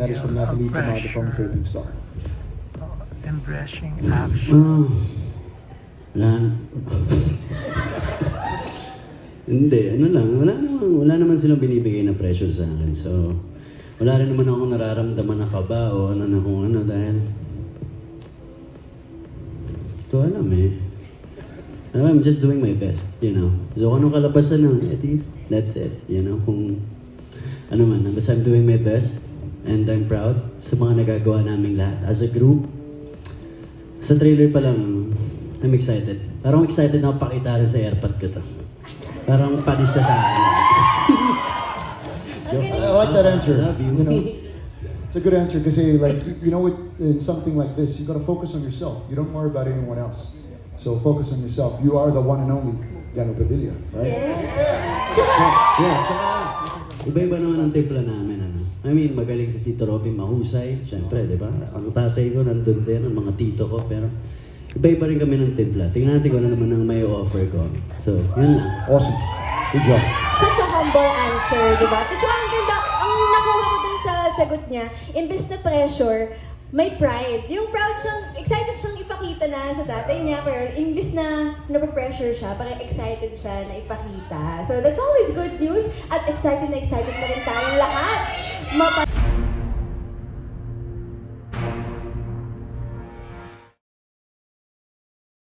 That is from Natalie Tomato from the Philippine Star. Embracing action. Wala. Hindi, ano lang, wala naman silang binibigay na pressure sa akin. So, wala rin naman akong nararamdaman na kaba o ano na kung ano dahil ito alam eh. I'm just doing my best, you know. So, kung anong kalabasan nun, that's it, you know. Kung ano man, basta I'm doing my best and I'm proud sa mga nagagawa naming lahat as a group. Sa trailer pa lang, I'm excited. Parang excited na ako pakita rin sa airpod ko to. Parang panis siya sa akin. I like that answer. I love you. You know, it's a good answer because like you know, in something like this, you got to focus on yourself. You don't worry about anyone else. So focus on yourself. You are the one and only Yano Padilla, right? Yeah, saka iba-iba naman ang timpla namin. Ano? I mean, magaling si Tito Robby, mahusay. Siyempre, di ba? Ang tatay ko nandun din, ang mga tito ko. Pero iba-iba rin kami ng timpla. Tingnan natin kung ano naman ang may offer ko. So, yun lang. Awesome. Good job. Such a humble answer, di ba? At saka ang ganda, ang nakuha ko dun sa sagot niya, imbes na pressure, may pride. Yung proud siyang, excited siyang ipakita na sa tatay niya, pero imbes na nape-pressure siya, parang excited siya na ipakita. So that's always good news, at excited na rin tayong lahat.